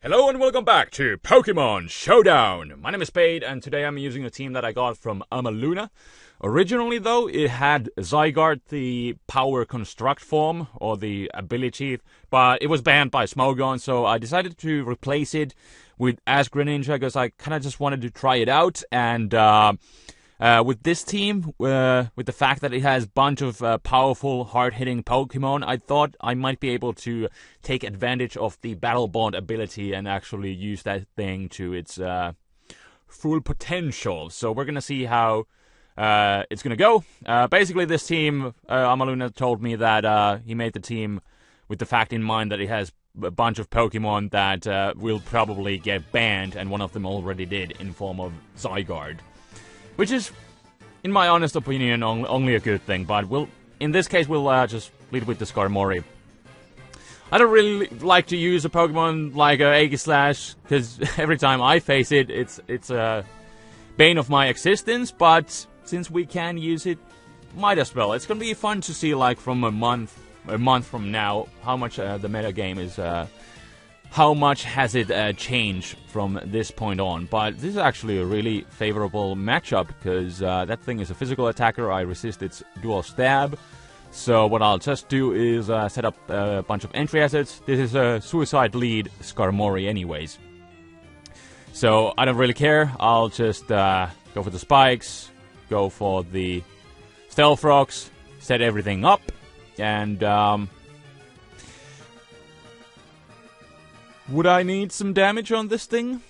Hello and welcome back to Pokemon Showdown! My name is Spade and today I'm using a team that I got from Amaluna. Originally though, it had Zygarde, the power construct form, or the ability, but it was banned by Smogon, so I decided to replace it with Ash Greninja because I kinda just wanted to try it out, and with this team, with the fact that it has a bunch of powerful, hard-hitting Pokemon, I thought I might be able to take advantage of the Battle Bond ability and actually use that thing to its full potential. So we're gonna see how it's gonna go. Basically, this team, Amaluna told me that he made the team with the fact in mind that it has a bunch of Pokemon that will probably get banned, and one of them already did in form of Zygarde. Which is, in my honest opinion, only a good thing, but in this case we'll just lead with the Skarmory. I don't really like to use a Pokemon like Aegislash, because every time I face it, it's a bane of my existence, but since we can use it, might as well. It's gonna be fun to see, like, from a month from now, how much the meta game is, how much has it changed from this point on. But this is actually a really favorable matchup, because that thing is a physical attacker. I resist its dual stab. So what I'll just do is set up a bunch of entry assets. This is a Suicide Lead Skarmory anyways. So I don't really care. I'll just go for the spikes, go for the Stealth Rocks, set everything up, and would I need some damage on this thing?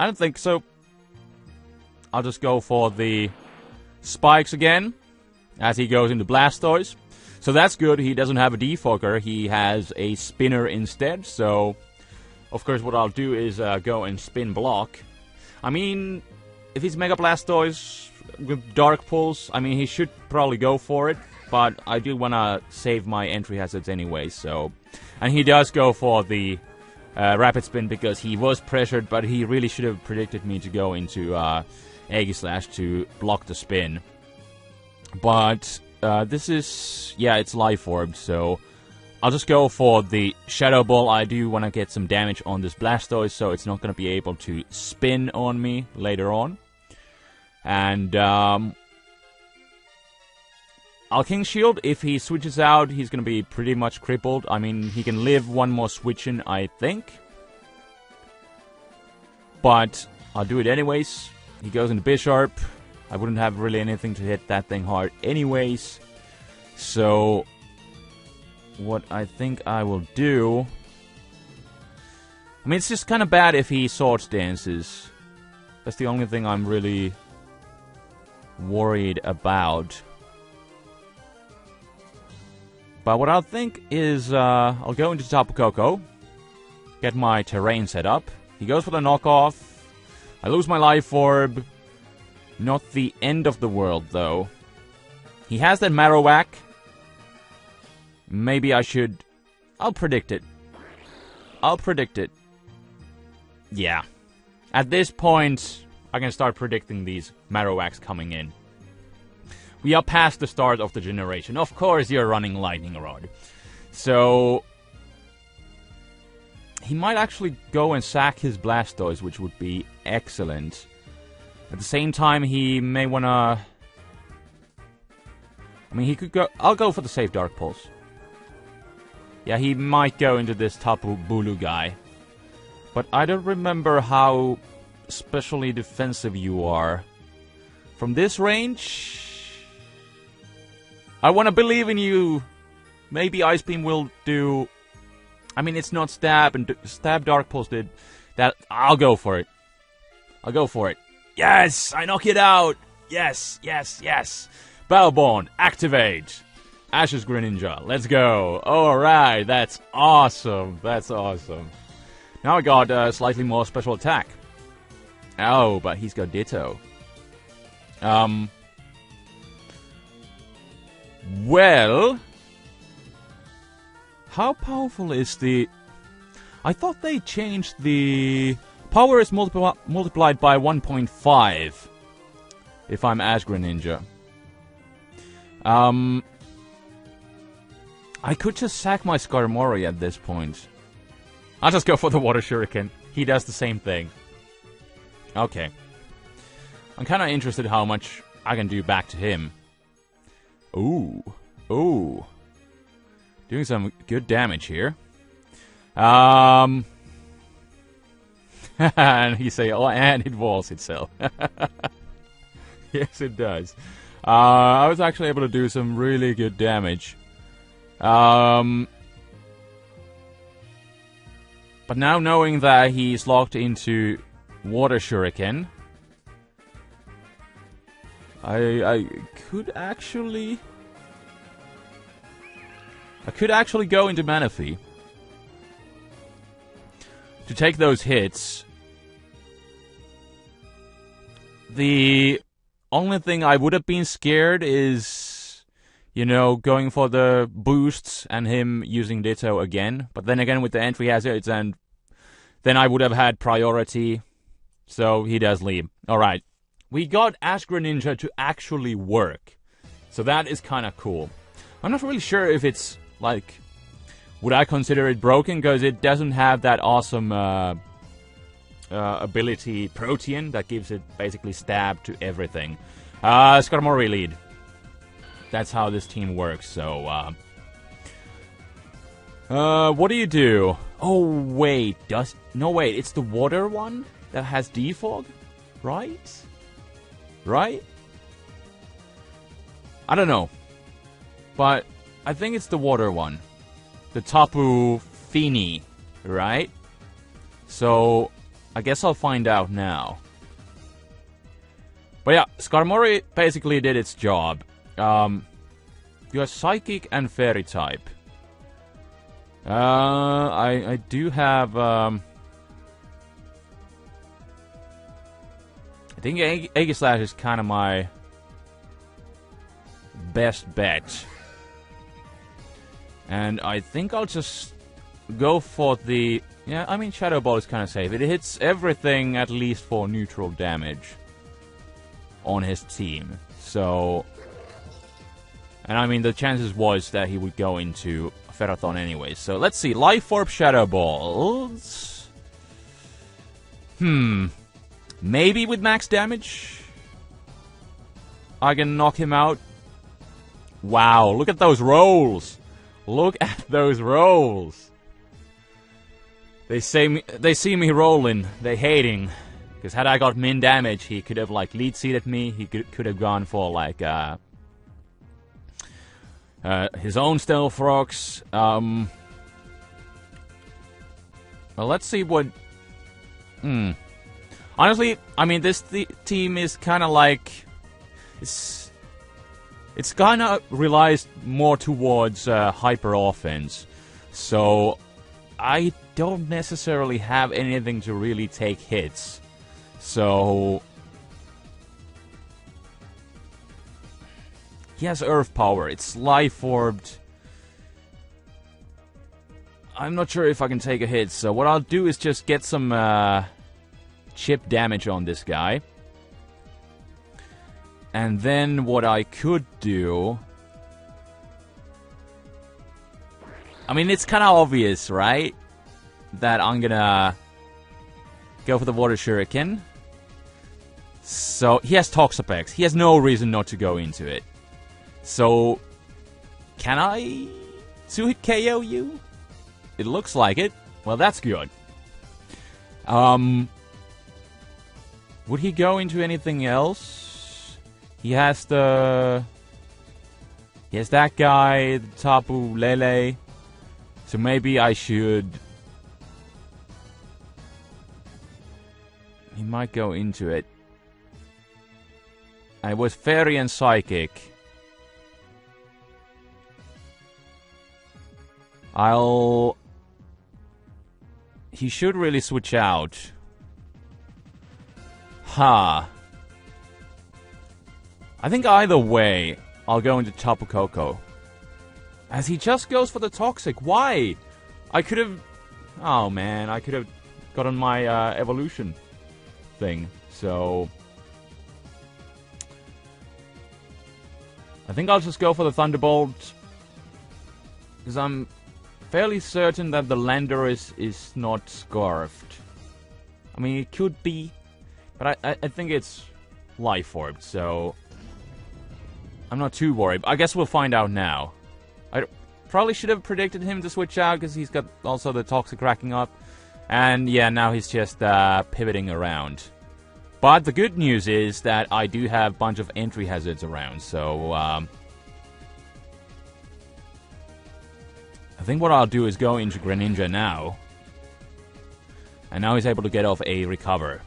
I don't think so. I'll just go for the spikes again, as he goes into Blastoise. So that's good, he doesn't have a Defogger, he has a Spinner instead, so of course what I'll do is go and Spin Block. I mean, if he's Mega Blastoise with Dark Pulse, I mean, he should probably go for it, but I do want to save my entry hazards anyway, so... And he does go for the Rapid Spin because he was pressured, but he really should have predicted me to go into Aegislash to block the spin. But this is... yeah, it's Life Orb, so I'll just go for the Shadow Ball. I do want to get some damage on this Blastoise, so it's not going to be able to spin on me later on. And I'll King Shield. If he switches out, he's going to be pretty much crippled. I mean, he can live one more switch in, I think. But I'll do it anyways. He goes into Bisharp. I wouldn't have really anything to hit that thing hard anyways. So, what I think I will do... I mean, it's just kind of bad if he Swords Dances. That's the only thing I'm really worried about. But what I'll think is, I'll go into Tapu Koko, get my terrain set up. He goes for the knockoff. I lose my Life Orb. Not the end of the world, though. He has that Marowak. Maybe I should... I'll predict it. I'll predict it. Yeah. At this point, I can start predicting these Marowaks coming in. We are past the start of the generation. Of course you're running Lightning Rod. So... he might actually go and sack his Blastoise, which would be excellent. At the same time, he may wanna... I mean, he could go... I'll go for the safe Dark Pulse. Yeah, he might go into this Tapu Bulu guy. But I don't remember how especially defensive you are. From this range... I want to believe in you. Maybe Ice Beam will do... I mean, it's not Stab, and Stab Dark Pulse did that. I'll go for it. I'll go for it. Yes! I knock it out! Yes, yes, yes! Battle Bond, activate! Ash's Greninja, let's go! Alright, that's awesome. That's awesome. Now I got a slightly more special attack. Oh, but he's got Ditto. Well... how powerful is the... I thought they changed the... power is multiplied by 1.5. If I'm Ash Greninja. I could just sack my Skarmory at this point. I'll just go for the Water Shuriken. He does the same thing. Okay. I'm kind of interested how much I can do back to him. Ooh. Ooh. Doing some good damage here. And he say, oh, and it walls itself. Yes, it does. I was actually able to do some really good damage. But now knowing that he's locked into Water Shuriken, I could actually go into Manaphy to take those hits. The only thing I would have been scared is, you know, going for the boosts and him using Ditto again. But then again, with the entry hazards, and then I would have had priority. So he does leave. Alright. We got Ash Greninja to actually work. So that is kind of cool. I'm not really sure if it's, like, would I consider it broken? Because it doesn't have that awesome ability Protean that gives it basically stab to everything. Skarmory Lead. That's how this team works, so, what do you do? Oh, wait, no, wait, it's the water one that has defog? Right? Right? I don't know. But I think it's the water one. The Tapu Fini, right? So, I guess I'll find out now. But yeah, Skarmory basically did its job. You're Psychic and Fairy type. I do have, I think Aegislash is kind of my best bet. And I think I'll just go for the... Yeah, I mean, Shadow Ball is kind of safe. It hits everything at least for neutral damage on his team. So... And I mean, the chances was that he would go into Ferrothorn anyway. So let's see. Life Orb Shadow Balls. Maybe with max damage I can knock him out. Wow, look at those rolls. Look at those rolls. They see me rolling. They hating. Because had I got min damage, he could have like lead seeded me. He could have gone for like his own Stealth Rocks. Well, let's see what... Honestly, I mean, this team is kind of like... It's kind of relies more towards hyper offense. So, I don't necessarily have anything to really take hits. So... He has Earth Power. It's Life Orbed. I'm not sure if I can take a hit. So what I'll do is just get some chip damage on this guy. And then what I could do... I mean, it's kind of obvious, right? That I'm gonna go for the Water Shuriken. So, he has Toxapex. He has no reason not to go into it. So, can I 2-hit KO you? It looks like it. Well, that's good. Would he go into anything else? He has the... He has that guy, the Tapu Lele. So maybe I should... He might go into it. And it was Fairy and Psychic. He should really switch out. I think either way, I'll go into Tapu Koko. As he just goes for the Toxic. Why? I could have... Oh, man. I could have gotten my evolution thing. So... I think I'll just go for the Thunderbolt. Because I'm fairly certain that the Landorus is not scarfed. I mean, it could be, but I think it's life orbed, so I'm not too worried. I guess we'll find out now. I probably should have predicted him to switch out because he's got also the Toxic racking up. And yeah, now he's just pivoting around. But the good news is that I do have a bunch of entry hazards around, so I think what I'll do is go into Greninja now. And now he's able to get off a recover.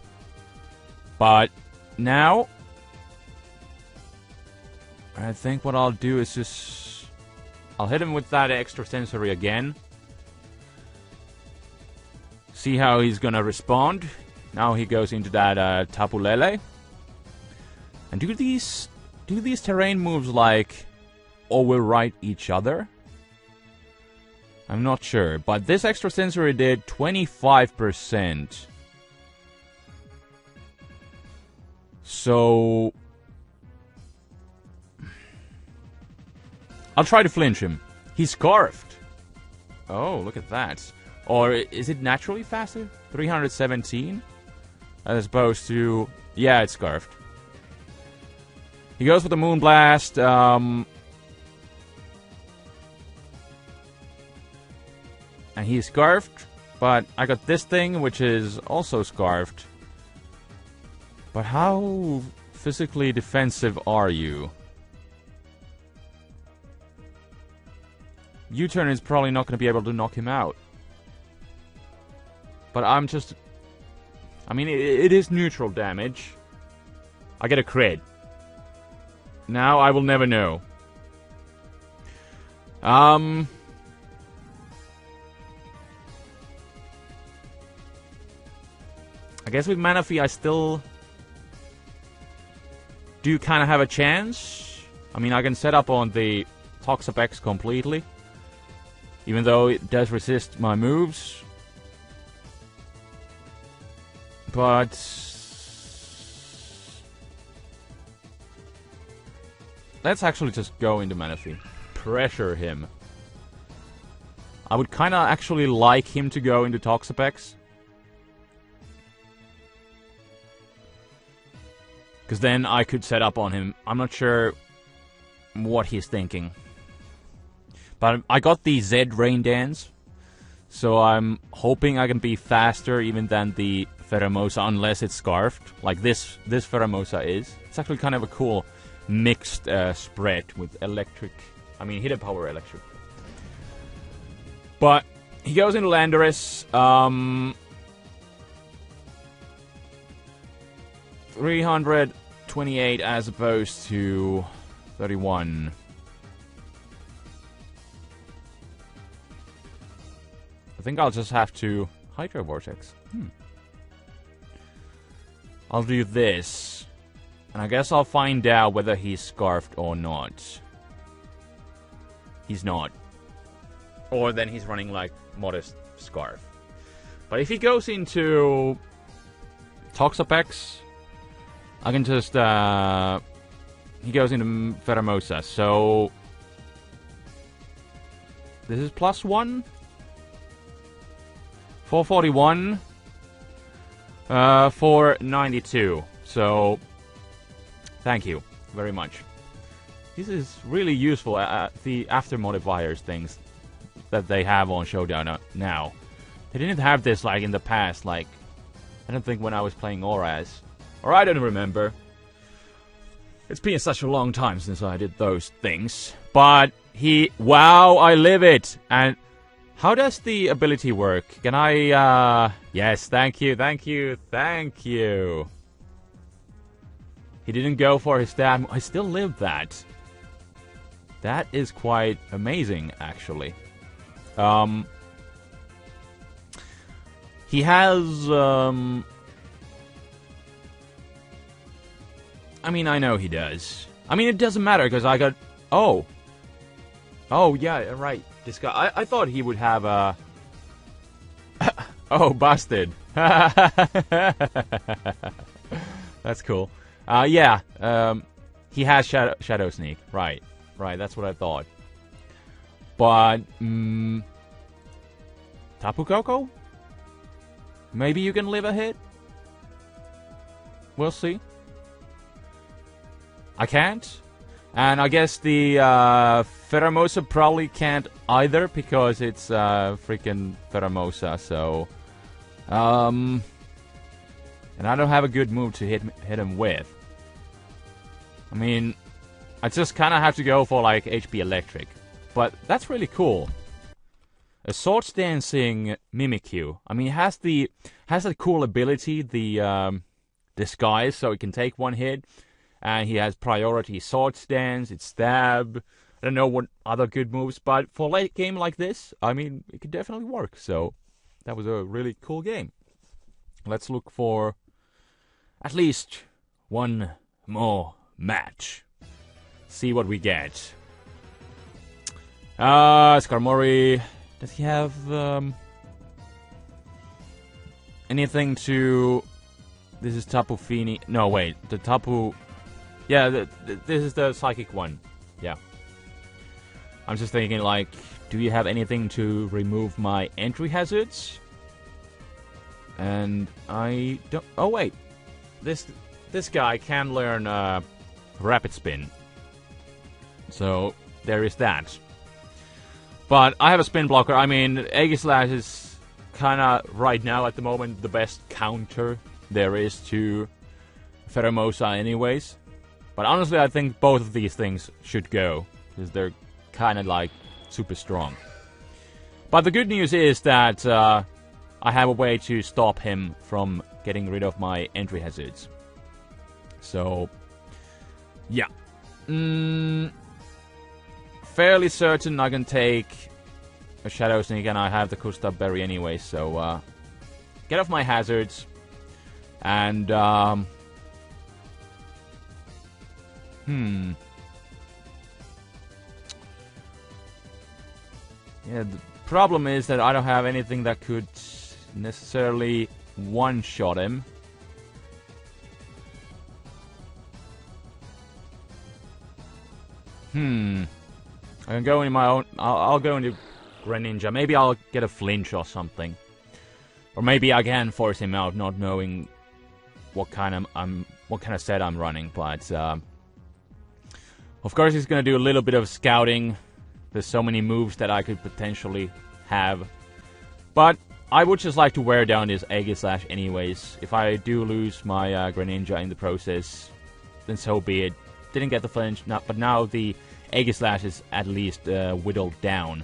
But now, I think what I'll do is just... I'll hit him with that extrasensory again. See how he's gonna respond. Now he goes into that Tapu Lele. And do these terrain moves like overwrite each other? I'm not sure, but this extrasensory did 25%. So I'll try to flinch him. He's scarfed. Oh, look at that. Or is it naturally faster? 317? As opposed to... Yeah, it's scarfed. He goes for the Moonblast. And he's scarfed. But I got this thing, which is also scarfed. But how physically defensive are you? U-turn is probably not going to be able to knock him out. But I'm just... I mean, it is neutral damage. I get a crit. Now I will never know. I guess with Manaphy I still do kind of have a chance. I mean, I can set up on the Toxapex completely. Even though it does resist my moves. But let's actually just go into Manaphy. Pressure him. I would kind of actually like him to go into Toxapex. Because then I could set up on him. I'm not sure what he's thinking. But I got the Z Rain Dance. So I'm hoping I can be faster even than the Pharaoh Moses, unless it's scarfed. Like this Pharaoh Moses is. It's actually kind of a cool mixed spread with electric. I mean, hidden power electric. But he goes into Landorus. 328 as opposed to 31. I think I'll just have to Hydro Vortex. I'll do this. And I guess I'll find out whether he's scarfed or not. He's not. Or then he's running like modest scarf. But if he goes into Toxapex, I can just he goes into Pharaoh Moses. So this is +1. 441. 492. So thank you very much. This is really useful, the after modifiers things that they have on Showdown now. They didn't have this like in the past, like I don't think when I was playing Auras. Or I don't remember. It's been such a long time since I did those things. But wow, I live it! And how does the ability work? Can I, yes, thank you. He didn't go for his stab. I still lived that. That is quite amazing, actually. He has, I mean, I know he does. I mean, it doesn't matter, because I got... Oh, yeah, right. This guy... I thought he would have a... Oh, busted. That's cool. Yeah. He has Shadow Sneak. Right, that's what I thought. But... Tapu Koko? Maybe you can live a hit? We'll see. I can't. And I guess the Pharaoh Moses probably can't either because it's freaking Pharaoh Moses, so... and I don't have a good move to hit him with. I mean, I just kind of have to go for like HP Electric. But that's really cool. A Swords Dancing Mimikyu. I mean, it has the cool ability, the disguise, so it can take one hit. And he has priority Swords Dance, it's Stab. I don't know what other good moves, but for a late game like this, I mean, it could definitely work. So that was a really cool game. Let's look for at least one more match. See what we get. Skarmory. Does he have anything to... This is Tapu Fini. No, wait. The Tapu... Yeah, this is the psychic one. Yeah. I'm just thinking, like, do you have anything to remove my entry hazards? And I don't... Oh, wait. This guy can learn Rapid Spin. So, there is that. But I have a spin blocker. I mean, Aegislash is kind of, right now, at the moment, the best counter there is to Pharaoh Moses anyways. But honestly, I think both of these things should go, because they're kind of, like, super strong. But the good news is that I have a way to stop him from getting rid of my entry hazards. So, yeah. Fairly certain I can take a Shadow Sneak, and I have the Kustab Berry anyway, so get off my hazards. And, yeah, the problem is that I don't have anything that could necessarily one-shot him. I can go in my own... I'll go into Greninja. Maybe I'll get a flinch or something. Or maybe I can force him out, not knowing what kind of set I'm running. But, of course he's gonna do a little bit of scouting. There's so many moves that I could potentially have. But I would just like to wear down this Aegislash anyways. If I do lose my Greninja in the process, then so be it. Didn't get the flinch, but now the Aegislash is at least whittled down.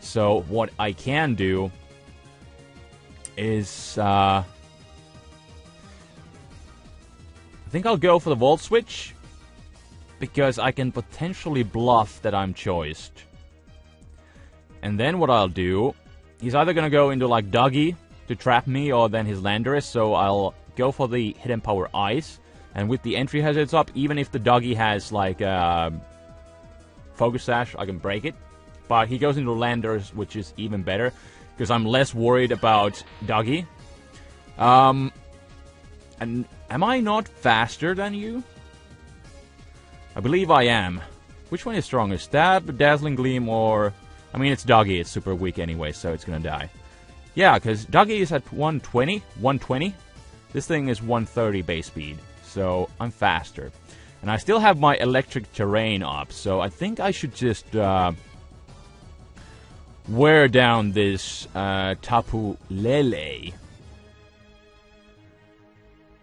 So what I can do is... I think I'll go for the Volt Switch, because I can potentially bluff that I'm choiced. And then what I'll do, he's either gonna go into like Dougie to trap me, or then his Landorus, so I'll go for the Hidden Power Ice. And with the entry hazards up, even if the Dougie has like Focus Sash, I can break it. But he goes into Landorus, which is even better, because I'm less worried about Dougie. And am I not faster than you? I believe I am. Which one is stronger? Stab, Dazzling Gleam, or... I mean, it's Dougie. It's super weak anyway, so it's gonna die. Yeah, because Dougie is at 120. This thing is 130 base speed, so I'm faster. And I still have my Electric Terrain up, so I think I should just wear down this Tapu Lele.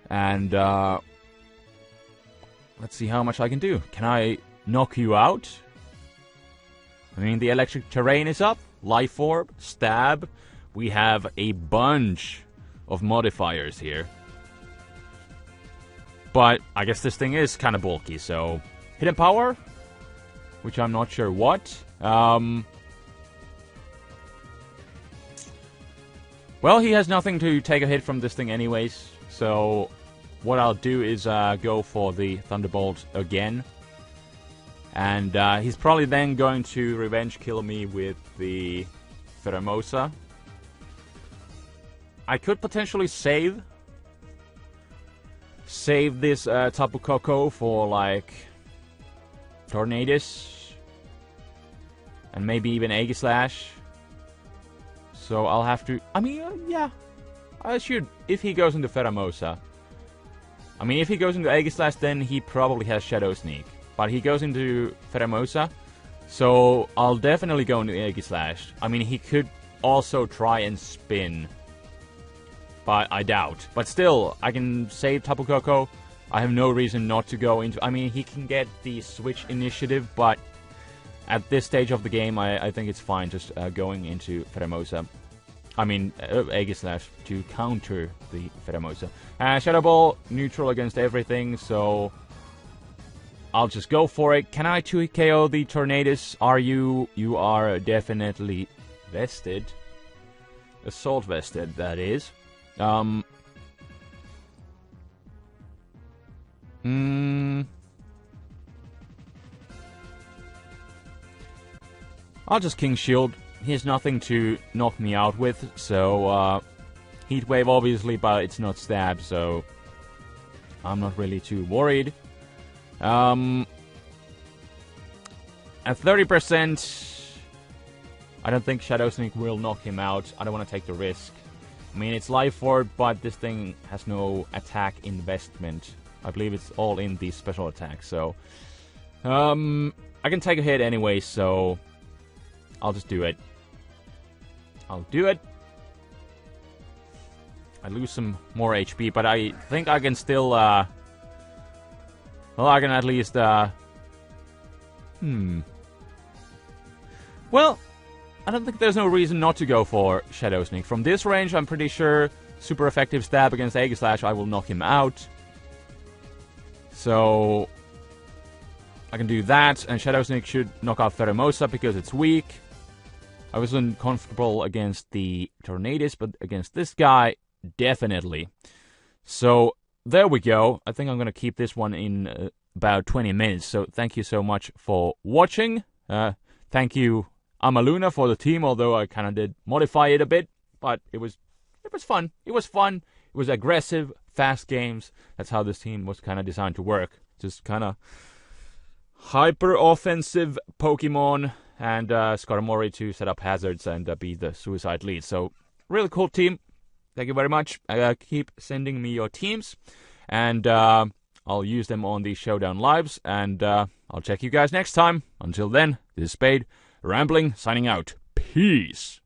And let's see how much I can do. Can I knock you out? I mean, the Electric Terrain is up. Life Orb, Stab. We have a bunch of modifiers here. But I guess this thing is kind of bulky, so... Hidden Power? Which I'm not sure what. Well, he has nothing to take a hit from this thing anyways. So, what I'll do is go for the Thunderbolt again. And he's probably then going to revenge kill me with the Pharaoh Moses. I could potentially save this Tapu Koko for like Tornadus and maybe even Aegislash. So I'll have to... I mean, yeah. I should... If he goes into Pharaoh Moses... I mean, if he goes into Aegislash, then he probably has Shadow Sneak. But he goes into Pharaoh Moses, so I'll definitely go into Aegislash. I mean, he could also try and spin, but I doubt. But still, I can save Tapu Koko. I have no reason not to go into... I mean, he can get the Switch initiative, but at this stage of the game, I think it's fine just going into Pharaoh Moses. I mean, Aegislash to counter the Pharaoh Moses. Shadow Ball, neutral against everything, so I'll just go for it. Can I 2-KO the Tornadus? Are you? You are definitely vested. Assault vested, that is. I'll just King Shield. He has nothing to knock me out with, so Heat Wave obviously, but it's not stab, so I'm not really too worried. At 30%, I don't think Shadow Sneak will knock him out. I don't want to take the risk. I mean, it's Life Orb, but this thing has no attack investment. I believe it's all in the special attack, so I can take a hit anyway, so I'll just do it. I'll do it. I lose some more HP, but I think I can still, well, I can at least, Well, I don't think there's no reason not to go for Shadow Sneak. From this range, I'm pretty sure super effective stab against Aegislash, I will knock him out. So I can do that, and Shadow Sneak should knock out Pharaoh Moses because it's weak. I wasn't comfortable against the Tornadus, but against this guy, definitely. So there we go. I think I'm going to keep this one in about 20 minutes. So thank you so much for watching. Thank you, Amaluna, for the team, although I kind of did modify it a bit. But it was fun. It was fun. It was aggressive, fast games. That's how this team was kind of designed to work. Just kind of hyper-offensive Pokemon and Skarmory to set up hazards and be the suicide lead. So, really cool team. Thank you very much. Keep sending me your teams, and I'll use them on the Showdown lives, and I'll check you guys next time. Until then, this is Spade, rambling, signing out. Peace.